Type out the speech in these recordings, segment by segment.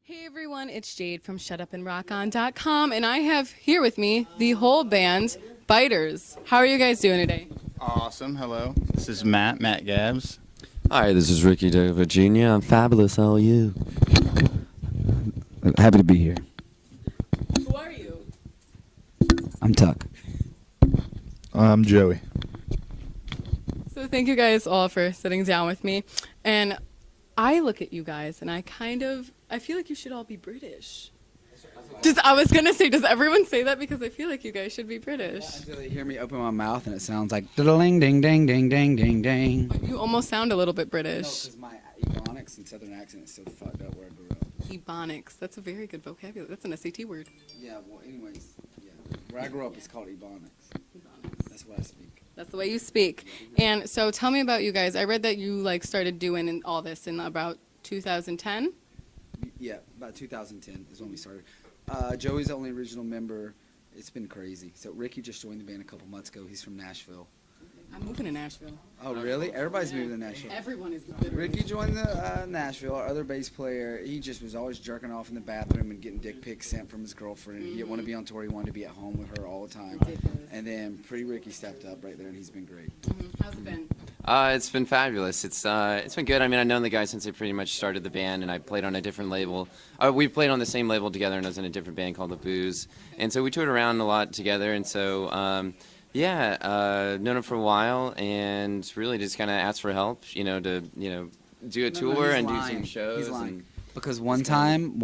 Hey everyone, it's Jade from shutupandrockon.com, and I have here with me the whole band, BITERS. How are you guys doing today? Awesome. Hello. This is Matt Gabbs. Hi, this is Ricky de Virginia. I'm fabulous. How are you? Happy to be here. Who are you? I'm Tuck. I'm Joey. So thank you guys all for sitting down with me. And I look at you guys and I feel like you should all be British. I was going to say, does everyone say that? Because I feel like you guys should be British. Until they hear me open my mouth and it sounds like ding ding ding ding ding ding ding. You almost sound a little bit British. Because my ebonics and southern accent is so fucked up where I grew up. Ebonics. That's a very good vocabulary. That's an SAT word. Yeah, well, anyways, yeah. Where I grew up, it's called ebonics. Ebonics. That's what I speak. That's the way you speak. And so tell me about you guys. I read that you started doing all this in about 2010. Yeah, about 2010 is when we started. Joey's the only original member. It's been crazy. So Ricky just joined the band a couple months ago. He's from Nashville. I'm moving to Nashville. Oh, really? Everybody's moving to Nashville. Everyone is moving. Ricky joined the Nashville. Our other bass player, he just was always jerking off in the bathroom and getting dick pics sent from his girlfriend. He didn't want to be on tour. He wanted to be at home with her all the time. Ridiculous. And then Pretty Ricky stepped up right there, and he's been great. How's it been? It's been fabulous. It's been good. I mean, I've known the guys since they pretty much started the band, and I played on a different label. We played on the same label together, and I was in a different band called The Booze. And so we toured around a lot together, and so known him for a while, and really just kind of asked for help, to do a tour and do some shows. He's lying. And Because one time,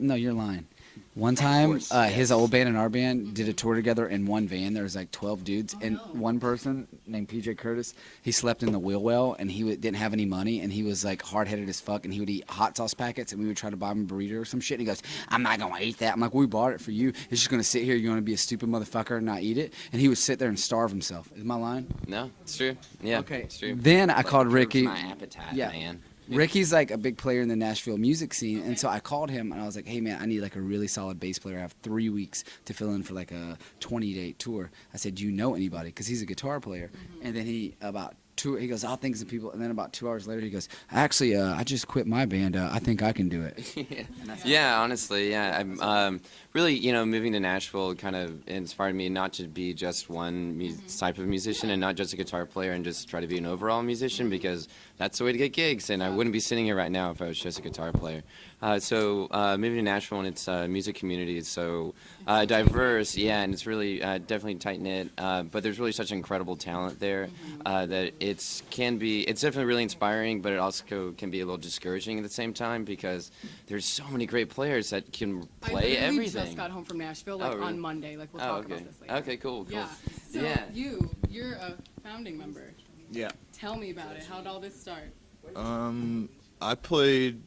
no, you're lying. One time, his old band and our band did a tour together in one van. There was like 12 dudes, and one person named PJ Curtis, he slept in the wheel well, and he didn't have any money, and he was like hard-headed as fuck, and he would eat hot sauce packets, and we would try to buy him a burrito or some shit, and he goes, I'm not gonna eat that. I'm like, we bought it for you. It's just gonna sit here. You're gonna be a stupid motherfucker and not eat it. And he would sit there and starve himself. Is my line? no, it's true. Yeah, Okay. it's true. Then I called Curbs Ricky. my appetite, Yeah. man. Ricky's like a big player in the Nashville music scene, and so I called him and I was like, "Hey man, I need like a really solid bass player. I have 3 weeks to fill in for like a 20-day tour." I said, "Do you know anybody?" Because he's a guitar player. And then he goes, "I'll think of some people." And then about 2 hours later, he goes, "Actually, I just quit my band. I think I can do it." Yeah, honestly, yeah. I'm really, moving to Nashville kind of inspired me not to be just one type of musician and not just a guitar player and just try to be an overall musician, because that's the way to get gigs, and I wouldn't be sitting here right now if I was just a guitar player. So moving to Nashville, and its music community is so diverse, yeah, and it's really definitely tight-knit, but there's really such incredible talent there that it's definitely really inspiring, but it also can be a little discouraging at the same time, because there's so many great players that can play I everything. just got home from Nashville Oh, really? on Monday. We'll Oh, talk okay. about this later. Okay, cool. Yeah. So Yeah. you're a founding member. Yeah. Tell me about it. How'd all this start? I played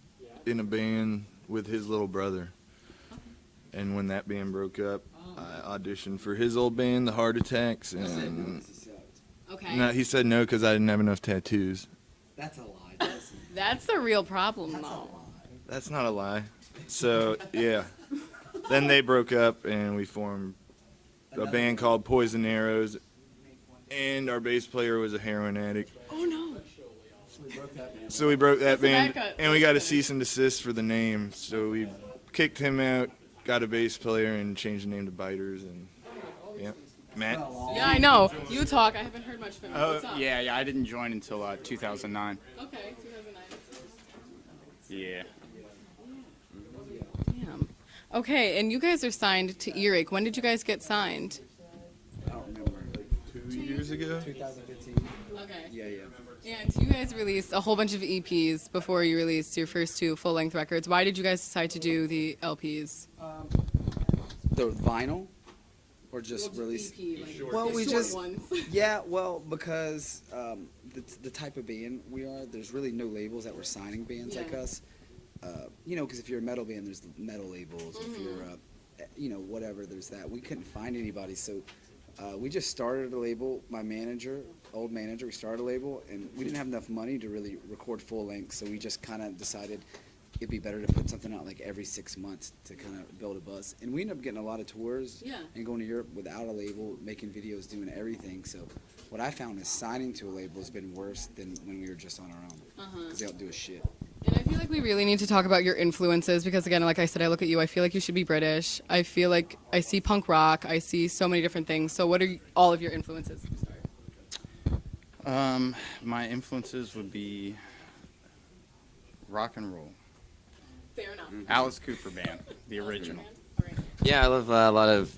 in a band with his little brother. And when that band broke up, I auditioned for his old band, the Heart Attacks, and Okay. no, he said no because I didn't have enough tattoos. That's a lie. That's the real problem, though. That's not a lie. So, yeah. Then they broke up, and we formed a band called Poison Arrows, and our bass player was a heroin addict. Oh, no. So we broke that So band, that got- and we got a cease and desist for the name. So we kicked him out, got a bass player, and changed the name to Biters. And yeah, Matt. Yeah, I know. You talk. I haven't heard much from you. What's up? Yeah, I didn't join until 2009. Okay, 2009. Yeah. Damn. Okay, and you guys are signed to Earache. When did you guys get signed? I don't remember. 2 years ago. 2015. Okay. Yeah. And you guys released a whole bunch of EPs before you released your first two full-length records. Why did you guys decide to do the LPs? The vinyl, or just release? Well, we just ones. yeah. Well, because the type of band we are, there's really no labels that were signing bands like Yeah. us. Because if you're a metal band, there's the metal labels. If you're whatever, there's that. We couldn't find anybody, so we just started a label. My old manager, we started a label, and we didn't have enough money to really record full length, so we just kind of decided it'd be better to put something out like every 6 months to kind of build a buzz. And we ended up getting a lot of tours Yeah. and going to Europe without a label, making videos, doing everything. So what I found is signing to a label has been worse than when we were just on our own, because they don't do a shit. And I feel like we really need to talk about your influences because, again, like I said, I look at you, I feel like you should be British. I feel like I see punk rock, I see so many different things. So what are all of your influences? My influences would be rock and roll. Fair enough. Alice Cooper Band, the original. Yeah, I love a lot of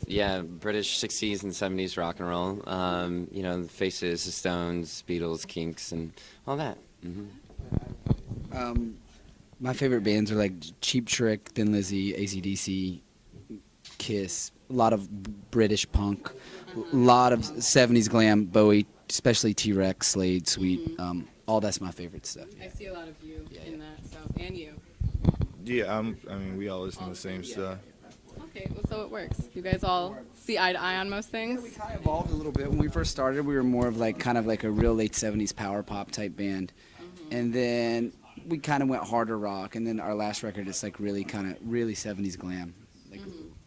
British 60s and 70s rock and roll. The Faces, the Stones, Beatles, Kinks, and all that. My favorite bands are like Cheap Trick, Thin Lizzy, AC/DC, Kiss. A lot of British punk, a lot of 70s glam, Bowie, especially T-Rex, Slade, Sweet. All that's my favorite stuff. I see a lot of you in that, so, and you. Yeah, I mean, we all listen to the same stuff. Okay, well, so it works. You guys all see eye to eye on most things? We kind of evolved a little bit. When we first started, we were more of like kind of like a real late 70s power pop type band. And then we kind of went harder rock. And then our last record is like really kind of really 70s glam. Like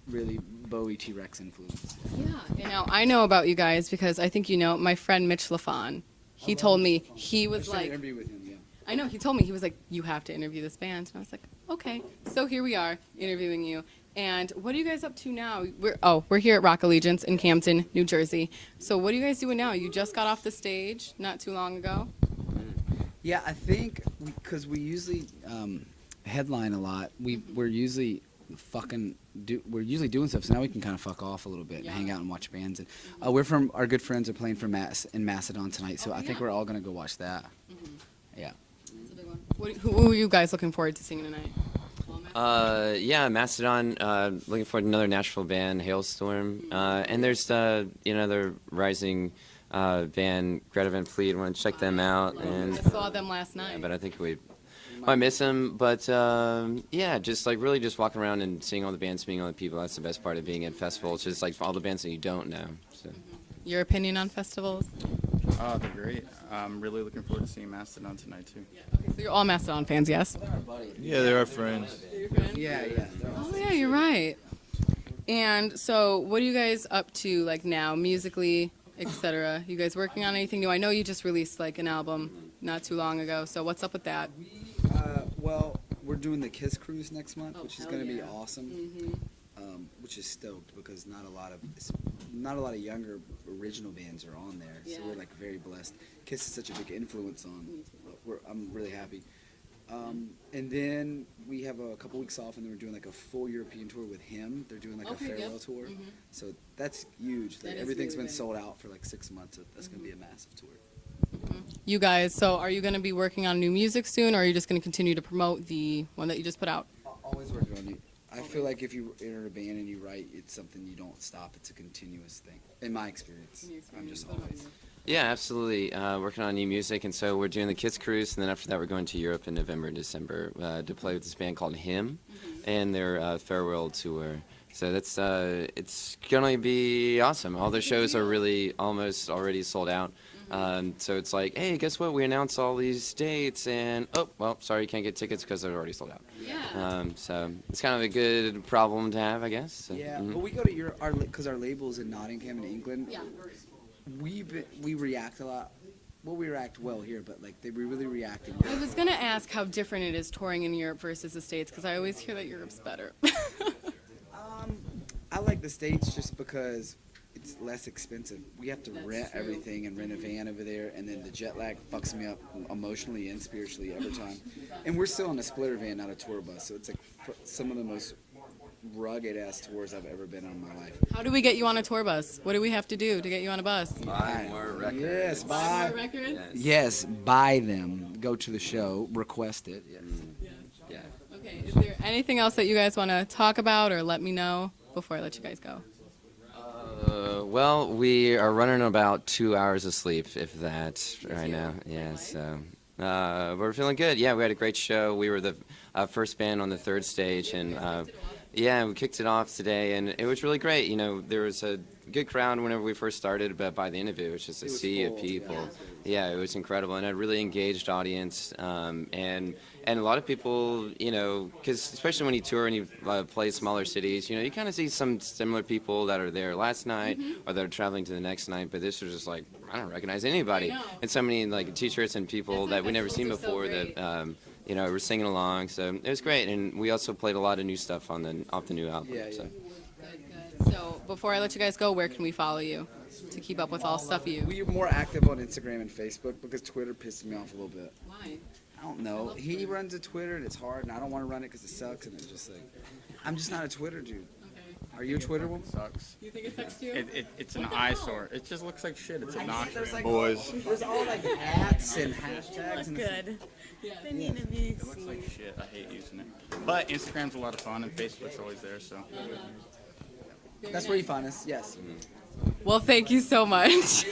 really Bowie T-Rex influence. Yeah. And now I know about you guys because I think you know my friend Mitch LaFon. He told me he was like, Interview with him, yeah. I know, he told me, he was like, you have to interview this band. And I was like, okay. So here we are interviewing you. And what are you guys up to now? We're here at Rock Allegiance in Campton, New Jersey. So what are you guys doing now? You just got off the stage not too long ago. Yeah, I think because we usually headline a lot. We're usually we're usually doing stuff, so now we can kind of fuck off a little bit and hang out and watch bands. And our good friends are playing for in Macedon tonight, so I think we're all gonna go watch that. Yeah. That's a big one. Who are you guys looking forward to seeing tonight? Macedon. Looking forward to another Nashville band, Hailstorm. And there's the rising band Greta Van Fleet. Want to check them out. And I saw them last night. but I think we might miss them. But just like really just walking around and seeing all the bands, meeting all the people. That's the best part of being at festivals. Just like all the bands that you don't know. So. Your opinion on festivals? Oh, they're great. I'm really looking forward to seeing Mastodon tonight, too. Okay, so you're all Mastodon fans, yes? Yeah, they're our friends. Yeah. Oh, yeah, you're right. And so what are you guys up to, like, now, musically, etc.? You guys working on anything new? I know you just released, like, an album not too long ago, so what's up with that? Well, we're doing the Kiss Cruise next month, which is hell going to be yeah. awesome. Which is stoked because not a lot of younger original bands are on there, so we're like very blessed. Kiss is such a big influence on. I'm really happy. And then we have a couple weeks off, and then we're doing like a full European tour with him. They're doing like a farewell tour, so that's huge. Like, everything's been sold out for like 6 months. So that's gonna be a massive tour. You guys, so are you going to be working on new music soon, or are you just going to continue to promote the one that you just put out? Always working on it. I feel like if you enter a band and you write, it's something you don't stop. It's a continuous thing. In my experience, I'm just always. Yeah, absolutely. Working on new music, and so we're doing the Kids Cruise, and then after that we're going to Europe in November and December to play with this band called Him and their farewell tour. So that's it's gonna be awesome. All their shows are really almost already sold out. So it's like, hey, guess what? We announced all these dates, and sorry, you can't get tickets because they're already sold out. Yeah. So it's kind of a good problem to have, I guess. So, Yeah, but we go to Europe because our label's in Nottingham in England. Yeah. We react a lot. Well, we react well here, but like we really react. I was going to ask how different it is touring in Europe versus the States, because I always hear that Europe's better. I like the States just because it's less expensive. We have to rent everything and rent a van over there, and then the jet lag fucks me up emotionally and spiritually every time. And we're still on a splitter van, not a tour bus, so it's like some of the most rugged ass tours I've ever been on in my life. How do we get you on a tour bus? What do we have to do to get you on a bus? Buy more records. Yes, Buy more records? Yes, buy them. Go to the show, request it. Yes. Yeah. Okay, is there anything else that you guys want to talk about or let me know before I let you guys go? Well, we are running about 2 hours of sleep, if that, right now. Yeah, so we're feeling good. Yeah, we had a great show. We were the first band on the third stage, and we kicked it off today, and it was really great. You know, there was a good crowd whenever we first started, but by the end of it, it was just a sea of people. Yeah, it was incredible, and a really engaged audience, and a lot of people, you know, because especially when you tour and you play smaller cities, you know, you kind of see some similar people that are there last night or that are traveling to the next night, but this was just like, I don't recognize anybody. And so many like t-shirts and people that we never seen before that you know, we're singing along. So it was great, and we also played a lot of new stuff off the new album. Yeah, So. Good. So before I let you guys go, where can we follow you to keep up with all stuff you? We're more active on Instagram and Facebook because Twitter pisses me off a little bit. Why? I don't know. He runs a Twitter and it's hard, and I don't want to run it because it sucks. And it's just like, I'm just not a Twitter dude. Okay. Are you a Twitter woman? Sucks. You think it sucks too? It's an eyesore. It just looks like shit. It's obnoxious. Boys. There's all like hats and hashtags. And Good. Yeah. They need to be It looks like shit. I hate using it. But Instagram's a lot of fun, and Facebook's always there. So. That's where you find us. Yes. Well, thank you so much.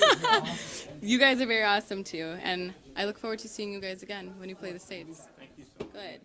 You guys are very awesome too, and I look forward to seeing you guys again when you play the States. Thank you so much. Good.